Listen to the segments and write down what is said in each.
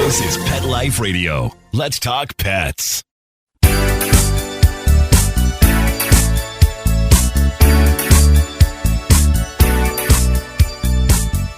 This is Pet Life Radio. Let's talk pets.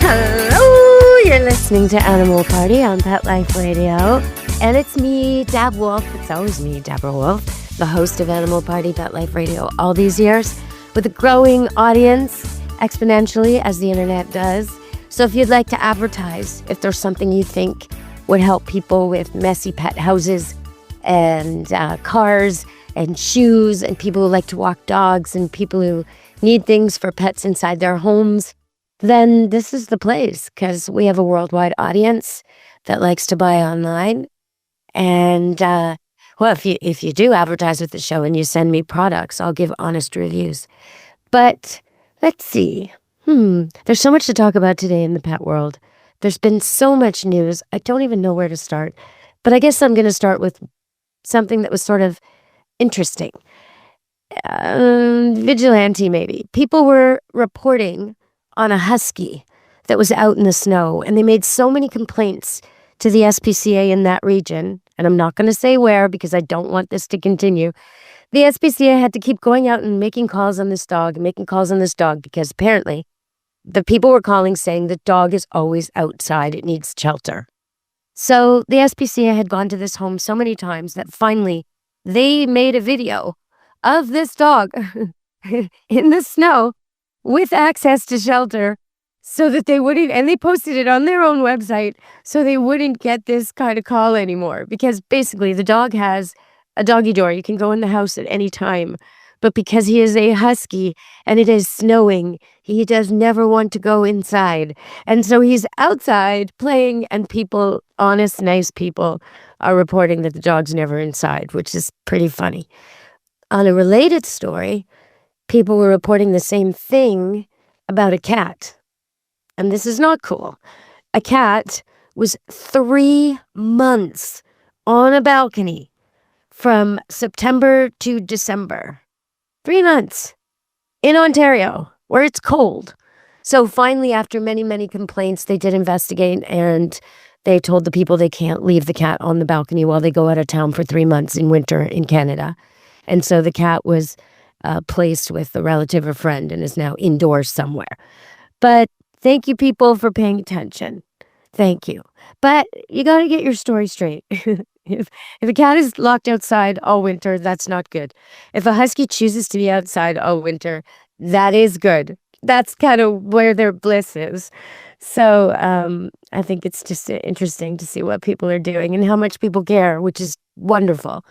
Hello, you're listening to Animal Party on Pet Life Radio. And it's me, Deb Wolfe. It's always me, Deborah Wolfe, the host of Animal Party Pet Life Radio all these years, with a growing audience exponentially as the internet does. So if you'd like to advertise, if there's something you think would help people with messy pet houses and cars and shoes and people who like to walk dogs and people who need things for pets inside their homes, then this is the place, because we have a worldwide audience that likes to buy online. And well, if you do advertise with the show and you send me products, I'll give honest reviews. But let's see. There's so much to talk about today in the pet world. There's been so much news. I don't even know where to start. But I guess I'm going to start with something that was sort of interesting. Vigilante, maybe. People were reporting on a husky that was out in the snow, and they made so many complaints to the SPCA in that region, and I'm not going to say where because I don't want this to continue. The SPCA had to keep going out and making calls on this dog because apparently the people were calling saying the dog is always outside. It needs shelter. So the SPCA had gone to this home so many times that finally they made a video of this dog in the snow with access to shelter so that they wouldn't, and they posted it on their own website so they wouldn't get this kind of call anymore. Because basically the dog has a doggy door. You can go in the house at any time. But because he is a husky and it is snowing, he does never want to go inside. And so he's outside playing, and people, honest, nice people, are reporting that the dog's never inside, which is pretty funny. On a related story, people were reporting the same thing about a cat. And this is not cool. A cat was 3 months on a balcony from September to December. 3 months in Ontario, where it's cold. So finally, after many, many complaints, they did investigate, and they told the people they can't leave the cat on the balcony while they go out of town for 3 months in winter in Canada. And so the cat was placed with a relative or friend and is now indoors somewhere. But thank you, people, for paying attention. Thank you. But you got to get your story straight. If a cat is locked outside all winter, that's not good. If a husky chooses to be outside all winter, that is good. That's kind of where their bliss is. So I think it's just interesting to see what people are doing and how much people care, which is wonderful.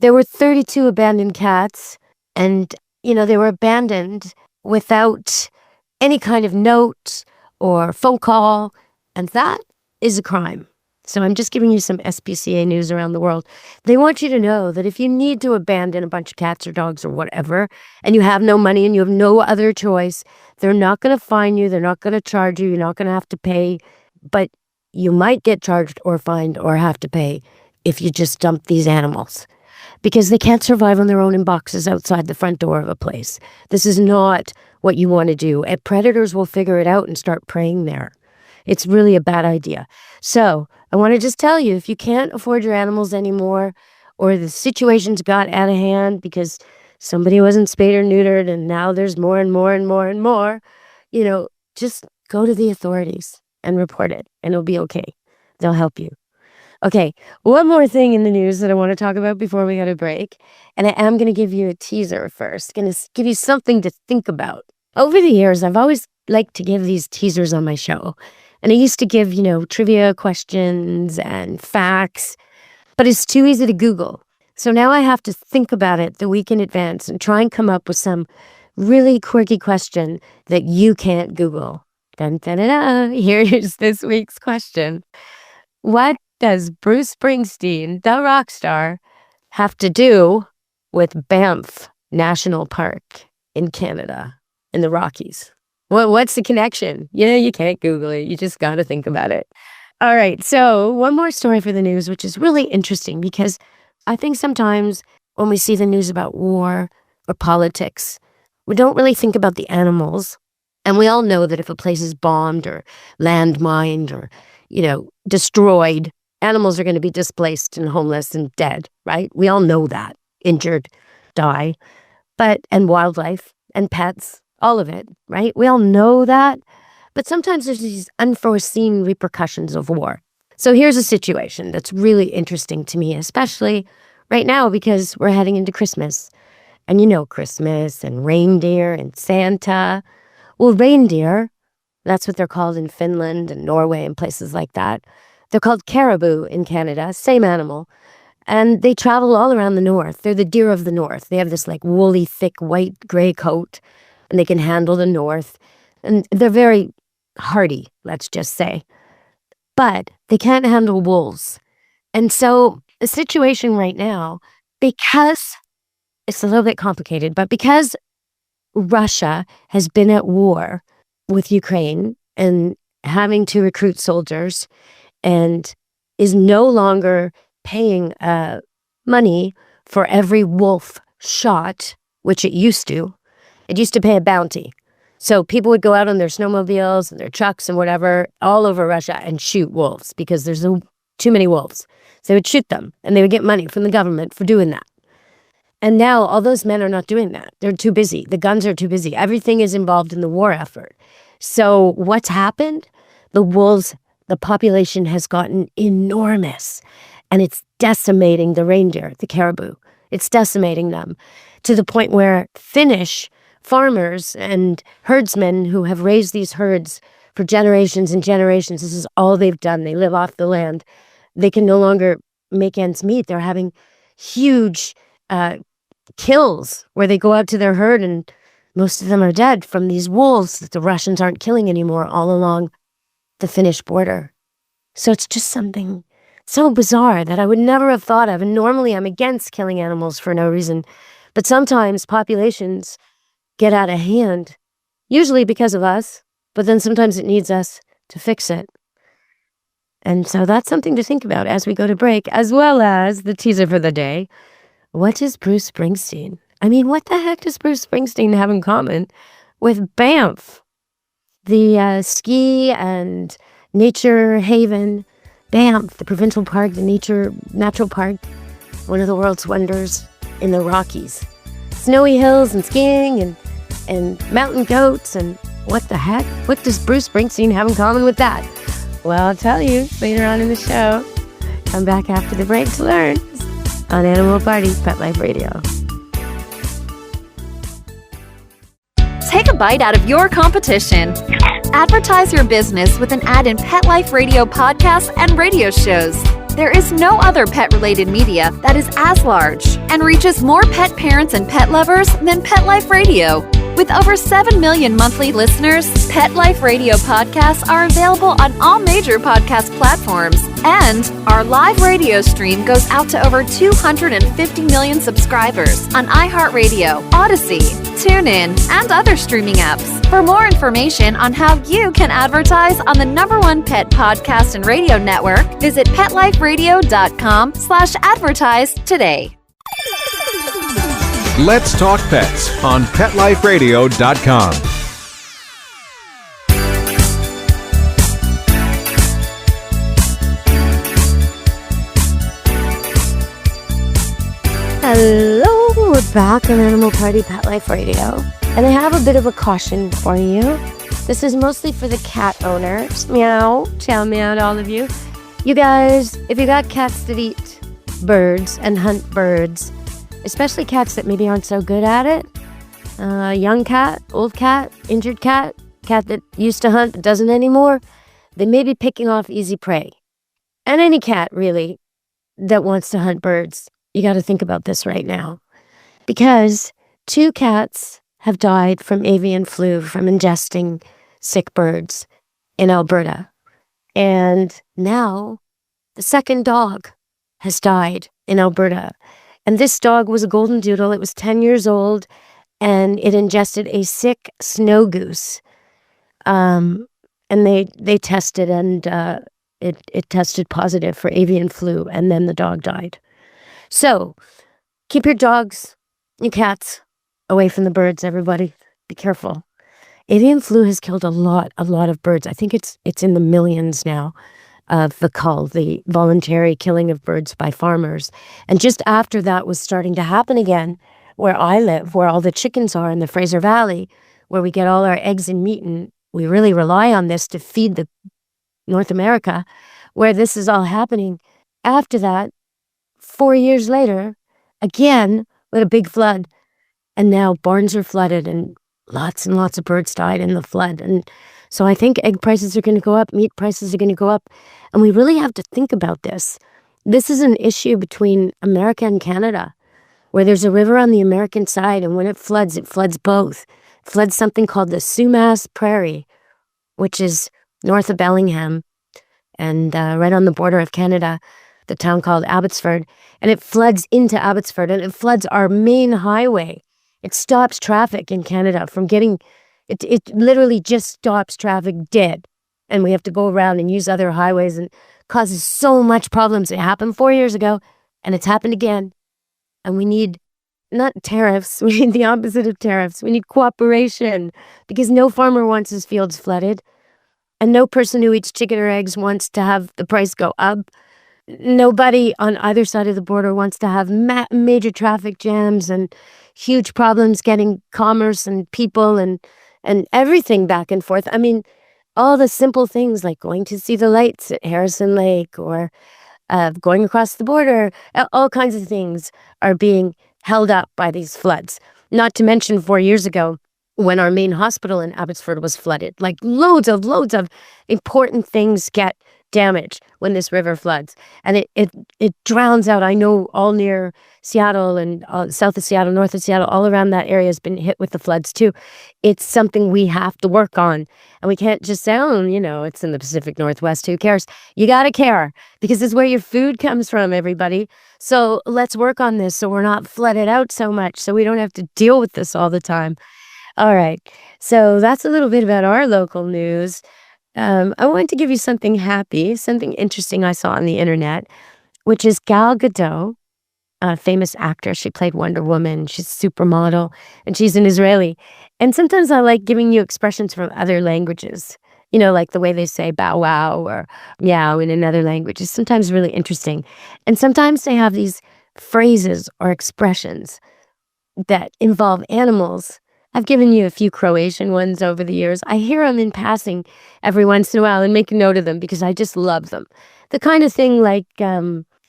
There were 32 abandoned cats, and, they were abandoned without any kind of note or phone call, and that is a crime. So I'm just giving you some SPCA news around the world. They want you to know that if you need to abandon a bunch of cats or dogs or whatever, and you have no money and you have no other choice, they're not going to fine you. They're not going to charge you. You're not going to have to pay. But you might get charged or fined or have to pay if you just dump these animals, because they can't survive on their own in boxes outside the front door of a place. This is not what you want to do. And predators will figure it out and start preying there. It's really a bad idea. So I want to just tell you, if you can't afford your animals anymore, or the situation's got out of hand because somebody wasn't spayed or neutered and now there's more and more and more and more, just go to the authorities and report it, and it'll be okay. They'll help you. Okay, one more thing in the news that I want to talk about before we go to break, and I am going to give you a teaser first. Going to give you something to think about. Over the years, I've always liked to give these teasers on my show. And I used to give, trivia questions and facts, but it's too easy to Google. So now I have to think about it the week in advance and try and come up with some really quirky question that you can't Google. Dun, dun, dun, dun. Here's this week's question. What does Bruce Springsteen, the rock star, have to do with Banff National Park in Canada, in the Rockies? Well, what's the connection? You can't Google it. You just got to think about it. All right. So one more story for the news, which is really interesting because I think sometimes when we see the news about war or politics, we don't really think about the animals. And we all know that if a place is bombed or landmined or, destroyed, animals are going to be displaced and homeless and dead, right? We all know that. Injured, die, and wildlife and pets, all of it, right? We all know that. But sometimes there's these unforeseen repercussions of war. So here's a situation that's really interesting to me, especially right now because we're heading into Christmas. And you know Christmas and reindeer and Santa. Well, reindeer, that's what they're called in Finland and Norway and places like that. They're called caribou in Canada, same animal. And they travel all around the north. They're the deer of the north. They have this like woolly, thick, white, gray coat, and they can handle the north. And they're very hardy, let's just say. But they can't handle wolves. And so the situation right now, because it's a little bit complicated, but because Russia has been at war with Ukraine and having to recruit soldiers and is no longer paying money for every wolf shot, which it used to. It used to pay a bounty. So people would go out on their snowmobiles and their trucks and whatever all over Russia and shoot wolves because there's too many wolves. So they would shoot them and they would get money from the government for doing that. And now all those men are not doing that. They're too busy. The guns are too busy. Everything is involved in the war effort. So what's happened? The population has gotten enormous. And it's decimating the reindeer, the caribou. It's decimating them to the point where Finnish farmers and herdsmen who have raised these herds for generations and generations, this is all they've done. They live off the land. They can no longer make ends meet. They're having huge kills where they go out to their herd and most of them are dead from these wolves that the Russians aren't killing anymore all along the Finnish border. So it's just something so bizarre that I would never have thought of. And normally I'm against killing animals for no reason. But sometimes populations get out of hand, usually because of us, but then sometimes it needs us to fix it. And so that's something to think about as we go to break, as well as the teaser for the day. What is Bruce Springsteen? I mean, what the heck does Bruce Springsteen have in common with Banff, the ski and nature haven? Banff, the provincial park, the natural park, one of the world's wonders in the Rockies. Snowy hills and skiing and mountain goats and what the heck? What does Bruce Springsteen have in common with that? Well, I'll tell you later on in the show. Come back after the break to learn on Animal Party Pet Life Radio. Take a bite out of your competition. Advertise your business with an ad in Pet Life Radio podcasts and radio shows. There is no other pet-related media that is as large and reaches more pet parents and pet lovers than Pet Life Radio. With over 7 million monthly listeners, Pet Life Radio podcasts are available on all major podcast platforms. And our live radio stream goes out to over 250 million subscribers on iHeartRadio, Odyssey, TuneIn, and other streaming apps. For more information on how you can advertise on the #1 pet podcast and radio network, visit PetLifeRadio.com/advertise today. Let's Talk Pets on PetLifeRadio.com. Hello, we're back on Animal Party Pet Life Radio. And I have a bit of a caution for you. This is mostly for the cat owners. Meow, chow meow to all of you. You guys, if you got cats that eat birds and hunt birds, especially cats that maybe aren't so good at it, young cat, old cat, injured cat that used to hunt but doesn't anymore, they may be picking off easy prey. And any cat, really, that wants to hunt birds, you got to think about this right now. Because 2 cats have died from avian flu from ingesting sick birds in Alberta. And now the second dog has died in Alberta. And this dog was a golden doodle. It was 10 years old, and it ingested a sick snow goose. And they tested, and it tested positive for avian flu, and then the dog died. So keep your dogs, your cats away from the birds, everybody. Be careful. Avian flu has killed a lot of birds. I think it's in the millions now. of the cull, the voluntary killing of birds by farmers. And just after that was starting to happen again, where I live, where all the chickens are in the Fraser Valley, where we get all our eggs and meat, and we really rely on this to feed the North America, where this is all happening. After that, 4 years later, again, with a big flood. And now barns are flooded and lots of birds died in the flood. And so I think egg prices are going to go up, meat prices are going to go up. And we really have to think about this. This is an issue between America and Canada, where there's a river on the American side, and when it floods both. It floods something called the Sumas Prairie, which is north of Bellingham and right on the border of Canada, the town called Abbotsford. And it floods into Abbotsford, and it floods our main highway. It stops traffic in Canada from getting, it literally just stops traffic dead. And we have to go around and use other highways, and causes so much problems. It happened 4 years ago, and it's happened again. And we need not tariffs, we need the opposite of tariffs. We need cooperation, because no farmer wants his fields flooded. And no person who eats chicken or eggs wants to have the price go up. Nobody on either side of the border wants to have major traffic jams and huge problems getting commerce and people and everything back and forth. I mean, all the simple things like going to see the lights at Harrison Lake or going across the border, all kinds of things are being held up by these floods. Not to mention 4 years ago, when our main hospital in Abbotsford was flooded, like loads of important things get damaged when this river floods. And it drowns out, I know, all near Seattle and south of Seattle, north of Seattle, all around that area has been hit with the floods too. It's something we have to work on. And we can't just say, oh, it's in the Pacific Northwest, who cares? You got to care, because it's where your food comes from, everybody. So let's work on this so we're not flooded out so much, so we don't have to deal with this all the time. All right, so that's a little bit about our local news. I wanted to give you something happy, something interesting I saw on the internet, which is Gal Gadot, a famous actress. She played Wonder Woman. She's a supermodel, and she's an Israeli. And sometimes I like giving you expressions from other languages, like the way they say bow wow or meow in another language is sometimes really interesting. And sometimes they have these phrases or expressions that involve animals. I've given you a few Croatian ones over the years. I hear them in passing every once in a while and make a note of them because I just love them. The kind of thing like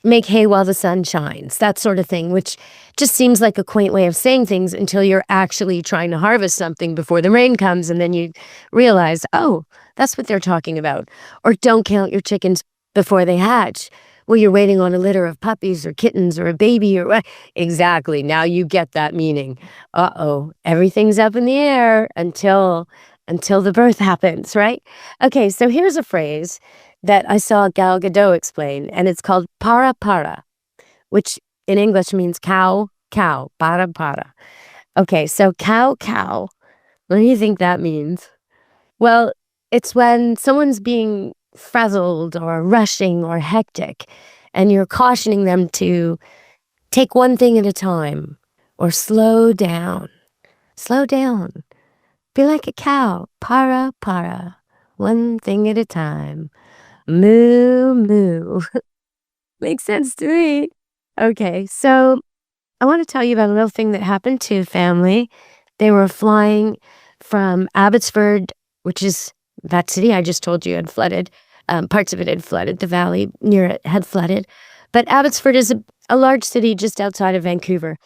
make hay while the sun shines, that sort of thing, which just seems like a quaint way of saying things until you're actually trying to harvest something before the rain comes, and then you realize, oh, that's what they're talking about. Or don't count your chickens before they hatch. Well, you're waiting on a litter of puppies or kittens or a baby or what? Exactly. Now you get that meaning. Uh-oh, everything's up in the air until the birth happens, right? Okay, so here's a phrase that I saw Gal Gadot explain, and it's called para, which in English means cow, para. Okay, so cow, what do you think that means? Well, it's when someone's being frazzled or rushing or hectic, and you're cautioning them to take one thing at a time or slow down. Be like a cow, para, one thing at a time. Moo. Makes sense to me. Okay, so I want to tell you about a little thing that happened to a family. They were flying from Abbotsford, which is that city I just told you had flooded. Parts of it had flooded. The valley near it had flooded. But Abbotsford is a large city just outside of Vancouver.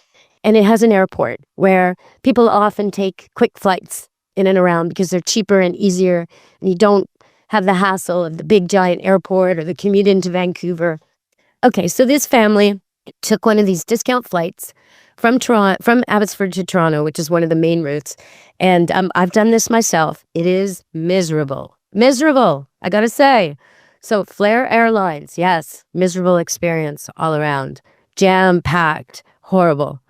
And it has an airport where people often take quick flights in and around because they're cheaper and easier. And you don't have the hassle of the big giant airport or the commute into Vancouver. Okay, so this family took one of these discount flights from Abbotsford to Toronto, which is one of the main routes. And I've done this myself. It is miserable, I gotta say. So Flair Airlines, yes, miserable experience all around. Jam-packed, horrible.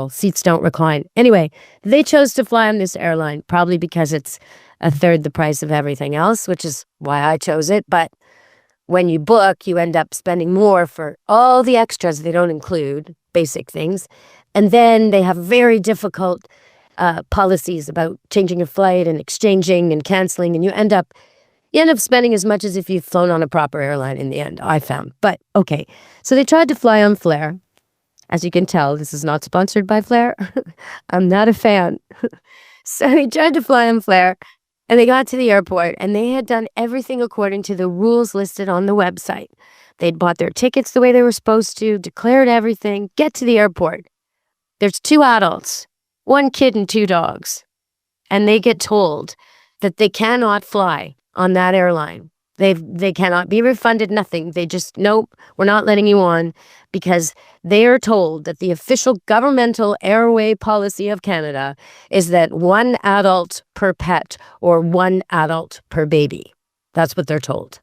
Seats don't recline. Anyway, they chose to fly on this airline, probably because it's a third the price of everything else, which is why I chose it. But when you book, you end up spending more for all the extras they don't include, basic things. And then they have very difficult policies about changing your flight and exchanging and canceling. And you end up You end up spending as much as if you'd flown on a proper airline in the end, I found. But okay, so they tried to fly on Flair. As you can tell, this is not sponsored by Flair. I'm not a fan. So they tried to fly on Flair, and they got to the airport, and they had done everything according to the rules listed on the website. They'd bought their tickets the way they were supposed to, declared everything, get to the airport. There's 2 adults, 1 kid and 2 dogs. And they get told that they cannot fly on that airline. They cannot be refunded, nothing. They just, nope, we're not letting you on, because they are told that the official governmental airway policy of Canada is that 1 adult per pet or 1 adult per baby. That's what they're told.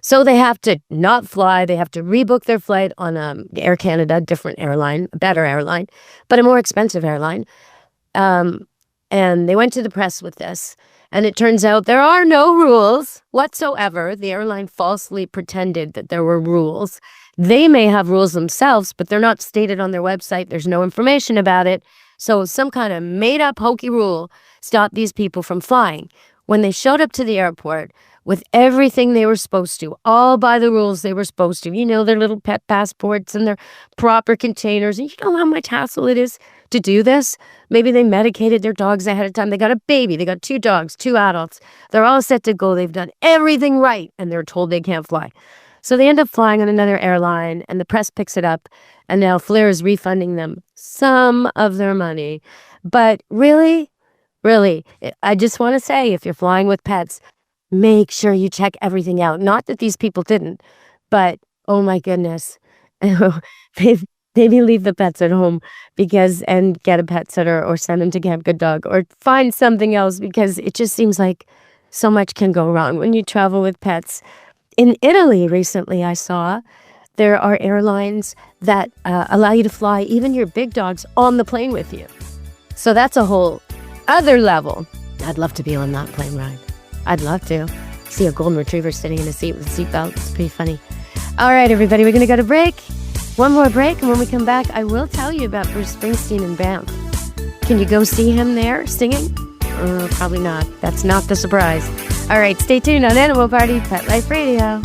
So they have to not fly. They have to rebook their flight on Air Canada, different airline, a better airline, but a more expensive airline. And they went to the press with this. And it turns out there are no rules whatsoever. The airline falsely pretended that there were rules. They may have rules themselves, but they're not stated on their website. There's no information about it. So some kind of made-up hokey rule stopped these people from flying. When they showed up to the airport with everything they were supposed to, all by the rules they were supposed to, you know, their little pet passports and their proper containers. And you know how much hassle it is to do this? Maybe they medicated their dogs ahead of time. They got a baby. They got 2 dogs, 2 adults. They're all set to go. They've done everything right, and they're told they can't fly. So they end up flying on another airline, and the press picks it up, and now Flair is refunding them some of their money. But really, I just want to say, if you're flying with pets, make sure you check everything out. Not that these people didn't, but oh my goodness. Maybe leave the pets at home and get a pet sitter, or send them to Camp Good Dog, or find something else, because it just seems like so much can go wrong when you travel with pets. In Italy recently, I saw there are airlines that allow you to fly even your big dogs on the plane with you. So that's a whole other level. I'd love to be on that plane ride. I'd love to. See a golden retriever sitting in a seat with a seatbelt. It's pretty funny. All right, everybody, we're going to go to break. One more break, and when we come back, I will tell you about Bruce Springsteen in Banff. Can you go see him there singing? Probably not. That's not the surprise. All right, stay tuned on Animal Party Pet Life Radio.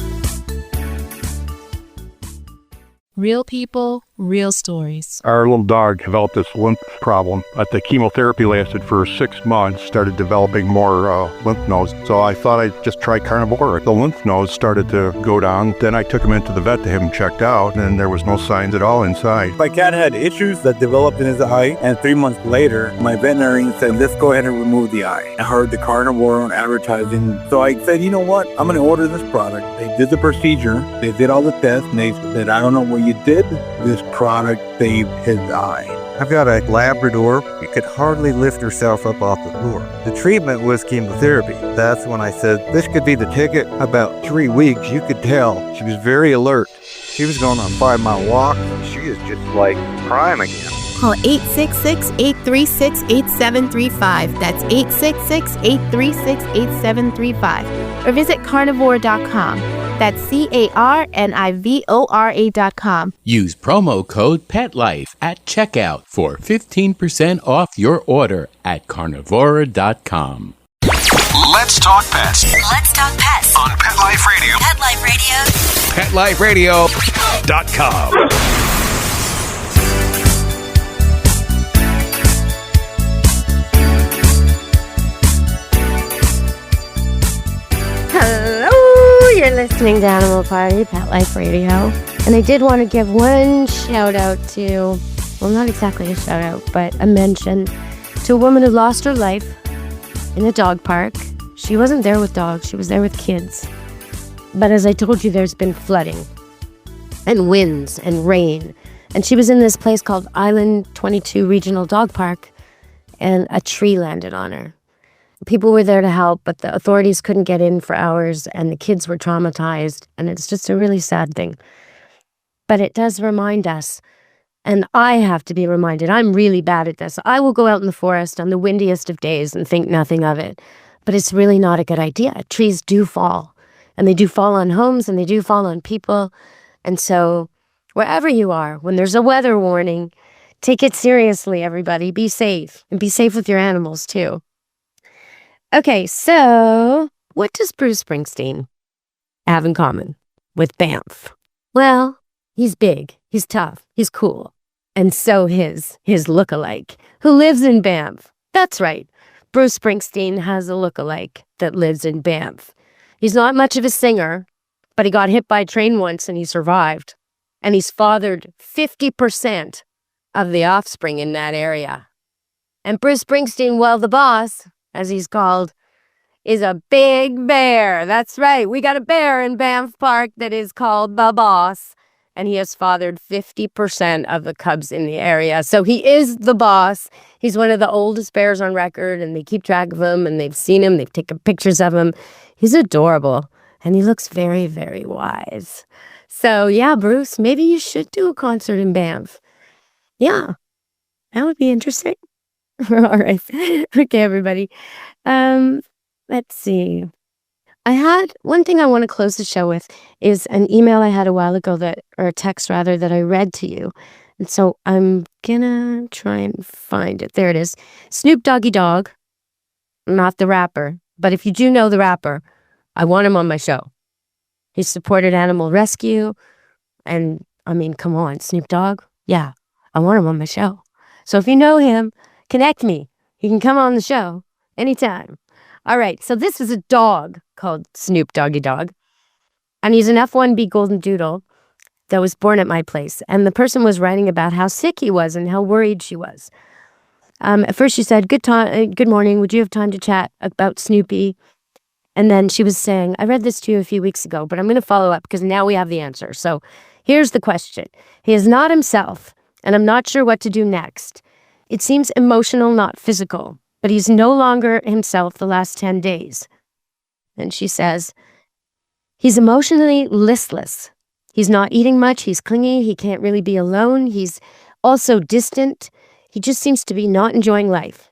Real people, real stories. Our little dog developed this lymph problem. The chemotherapy lasted for 6 months, started developing more lymph nodes. So I thought I'd just try carnivore. The lymph nodes started to go down. Then I took him into the vet to have him checked out, and there was no signs at all inside. My cat had issues that developed in his eye, and 3 months later, my veterinarian said, let's go ahead and remove the eye. I heard the carnivore on advertising, so I said, you know what? I'm going to order this product. They did the procedure, they did all the tests, and they said, I don't know what you did. This product saved his eye. I've got a Labrador. She could hardly lift herself up off the floor. The treatment was chemotherapy. That's when I said, this could be the ticket. About 3 weeks, you could tell. She was very alert. She was going on a 5-mile walk. She is just like prime again. Call 866-836-8735. That's 866-836-8735. Or visit carnivore.com. That's carnivora.com. Use promo code PETLIFE at checkout for 15% off your order at carnivora.com. Let's talk pets. Let's talk pets On Pet Life Radio. Pet Life Radio. PetLifeRadio.com. You're listening to Animal Party, Pet Life Radio. And I did want to give one shout out to, well, not exactly a shout out, but a mention to a woman who lost her life in a dog park. She wasn't there with dogs, she was there with kids. But as I told you, there's been flooding and winds and rain. And she was in this place called Island 22 Regional Dog Park, and a tree landed on her. People were there to help, but the authorities couldn't get in for hours, and the kids were traumatized, and it's just a really sad thing. But it does remind us, and I have to be reminded, I'm really bad at this. I will go out in the forest on the windiest of days and think nothing of it, but it's really not a good idea. Trees do fall, and they do fall on homes, and they do fall on people, and so wherever you are, when there's a weather warning, take it seriously, everybody. Be safe, and be safe with your animals, too. Okay, so What does Bruce Springsteen have in common with Banff? Well, he's big, he's tough, he's cool. And so his lookalike, who lives in Banff. That's right. Bruce Springsteen has a lookalike that lives in Banff. He's not much of a singer, but he got hit by a train once and he survived. And he's fathered 50% of the offspring in that area. And Bruce Springsteen, well, the boss, as he's called, is a big bear. That's right. We got a bear in Banff Park that is called the boss. And he has fathered 50% of the cubs in the area. So he is the boss. He's one of the oldest bears on record, and they keep track of him, and they've seen him. They've taken pictures of him. He's adorable, and he looks very, very wise. So, yeah, Bruce, maybe you should do a concert in Banff. Yeah, that would be interesting. All right. Okay, everybody. Let's see. I had one thing I want to close the show with is an email I had a while ago or a text rather, that I read to you. And so I'm gonna try and find it. There it is. Snoop Doggy Dogg, not the rapper, but if you do know the rapper, I want him on my show. He supported animal rescue. And I mean, come on, Snoop Dogg. Yeah, I want him on my show. So if you know him, connect me. He can come on the show anytime. All right, so this is a dog called Snoop Doggy Dogg, and he's an F1B golden doodle that was born at my place. And the person was writing about how sick he was and how worried she was. At first she said, good morning, would you have time to chat about Snoopy? And then she was saying, I read this to you a few weeks ago, but I'm going to follow up because now we have the answer. So here's the question. He is not himself, and I'm not sure what to do next. It seems emotional, not physical. But he's no longer himself the last 10 days. And she says, he's emotionally listless. He's not eating much. He's clingy. He can't really be alone. He's also distant. He just seems to be not enjoying life.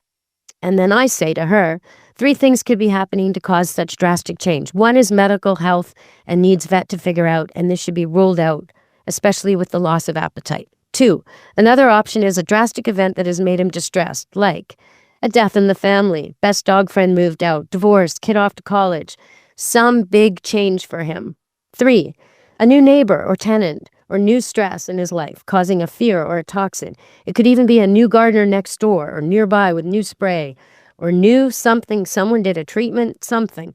And then I say to her, 3 things could be happening to cause such drastic change. 1 is medical health and needs vet to figure out, and this should be ruled out, especially with the loss of appetite. 2, another option is a drastic event that has made him distressed, like a death in the family, best dog friend moved out, divorce, kid off to college, some big change for him. 3, a new neighbor or tenant or new stress in his life, causing a fear or a toxin. It could even be a new gardener next door or nearby with new spray or new something, someone did a treatment, something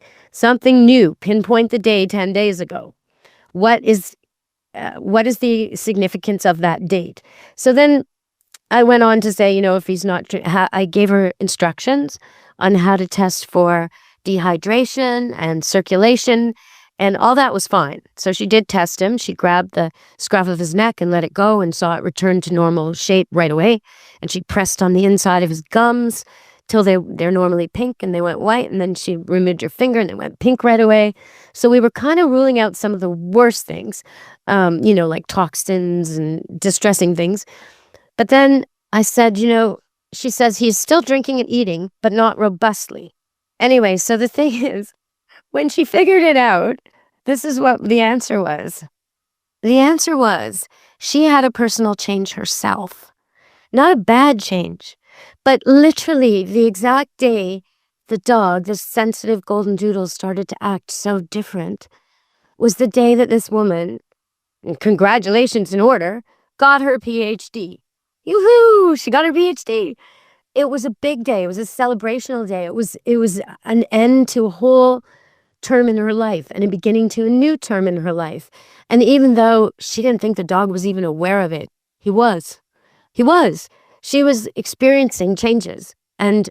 new, pinpoint the day 10 days ago. What is the significance of that date? So then I went on to say, if he's not, I gave her instructions on how to test for dehydration and circulation, and all that was fine. So she did test him. She grabbed the scruff of his neck and let it go and saw it return to normal shape right away. And she pressed on the inside of his gums till they're normally pink and they went white. And then she removed her finger and they went pink right away. So we were kind of ruling out some of the worst things, like toxins and distressing things. But then I said, she says he's still drinking and eating, but not robustly. Anyway, so the thing is, when she figured it out, this is what the answer was. The answer was she had a personal change herself. Not a bad change, but literally the exact day the dog, this sensitive golden doodle, started to act so different was the day that this woman, and congratulations in order, got her PhD. Yoo-hoo! She got her PhD. It was a big day. It was a celebrational day. It was an end to a whole term in her life and a beginning to a new term in her life. And even though she didn't think the dog was even aware of it, he was. He was. She was experiencing changes. And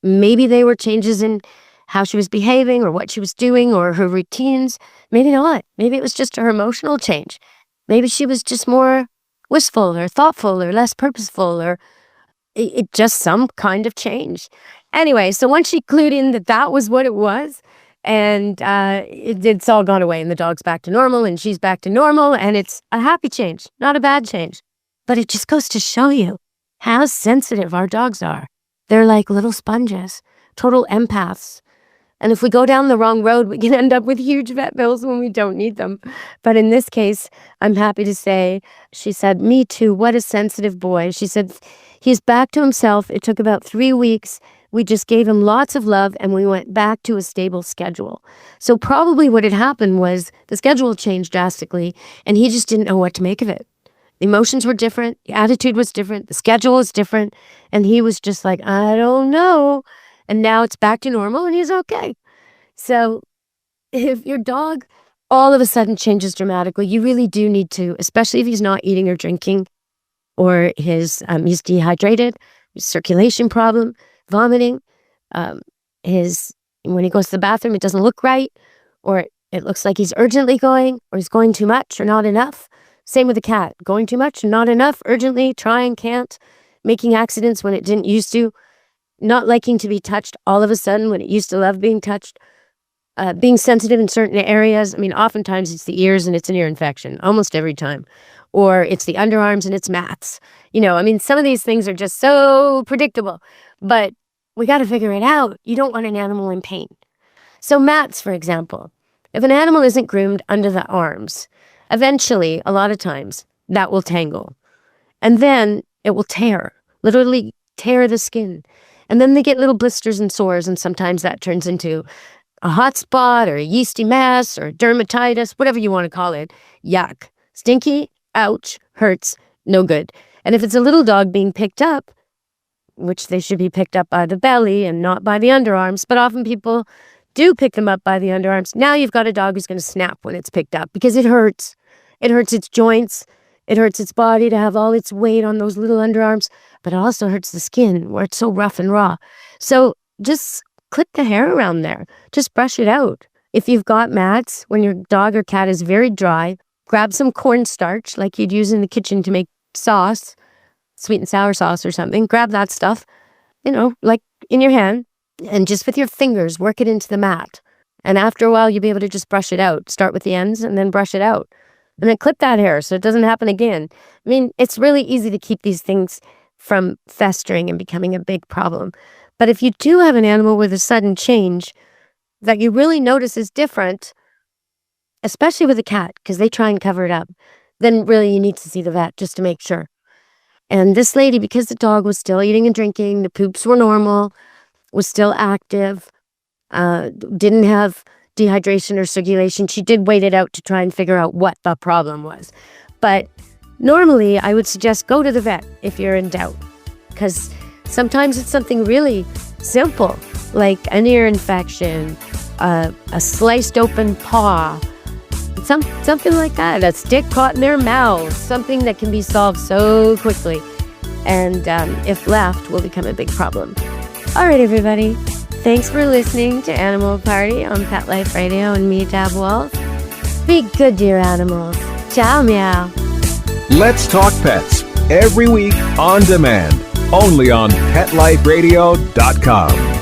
maybe they were changes in how she was behaving or what she was doing or her routines. Maybe not. Maybe it was just her emotional change. Maybe she was just more wistful or thoughtful or less purposeful, or it just some kind of change. Anyway, so once she clued in that was what it was, and it's all gone away, and the dog's back to normal and she's back to normal, and it's a happy change, not a bad change. But it just goes to show you how sensitive our dogs are. They're like little sponges, total empaths. And if we go down the wrong road, we can end up with huge vet bills when we don't need them. But in this case, I'm happy to say, she said, me too, what a sensitive boy. She said, he's back to himself. It took about 3 weeks, We just gave him lots of love and we went back to a stable schedule. So probably what had happened was the schedule changed drastically and he just didn't know what to make of it. The emotions were different. The attitude was different. The schedule was different. And he was just like, I don't know. And now it's back to normal and he's okay. So if your dog all of a sudden changes dramatically, you really do need to, especially if he's not eating or drinking or he's dehydrated, circulation problem, vomiting, when he goes to the bathroom, it doesn't look right, or it looks like he's urgently going, or he's going too much or not enough. Same with the cat, going too much, not enough, urgently, trying, can't, making accidents when it didn't used to, not liking to be touched all of a sudden when it used to love being touched. Being sensitive in certain areas. I mean, oftentimes it's the ears and it's an ear infection, almost every time. Or it's the underarms and it's mats. I mean, some of these things are just so predictable, but we got to figure it out. You don't want an animal in pain. So mats, for example, if an animal isn't groomed under the arms, eventually, a lot of times, that will tangle. And then it will tear, literally tear the skin. And then they get little blisters and sores, and sometimes that turns into a hot spot or a yeasty mass or dermatitis, whatever you want to call it. Yuck. Stinky, ouch, hurts, no good. And if it's a little dog being picked up, which they should be picked up by the belly and not by the underarms, but often people do pick them up by the underarms. Now you've got a dog who's going to snap when it's picked up because it hurts. It hurts its joints. It hurts its body to have all its weight on those little underarms, but it also hurts the skin where it's so rough and raw. So just clip the hair around there. Just brush it out. If you've got mats, when your dog or cat is very dry, grab some cornstarch like you'd use in the kitchen to make sauce, sweet and sour sauce or something. Grab that stuff, like in your hand, and just with your fingers, work it into the mat. And after a while, you'll be able to just brush it out. Start with the ends and then brush it out. And then clip that hair so it doesn't happen again. I mean, it's really easy to keep these things from festering and becoming a big problem. But if you do have an animal with a sudden change that you really notice is different, especially with a cat, because they try and cover it up, then really you need to see the vet just to make sure. And this lady, because the dog was still eating and drinking, the poops were normal, was still active, didn't have dehydration or circulation, she did wait it out to try and figure out what the problem was. But normally I would suggest go to the vet if you're in doubt, because sometimes it's something really simple, like an ear infection, a sliced open paw, something like that, a stick caught in their mouth, something that can be solved so quickly, and if left, will become a big problem. All right, everybody. Thanks for listening to Animal Party on Pet Life Radio and me, Deb Wolfe. Be good to your animals. Ciao, meow. Let's Talk Pets, every week on demand, only on PetLifeRadio.com.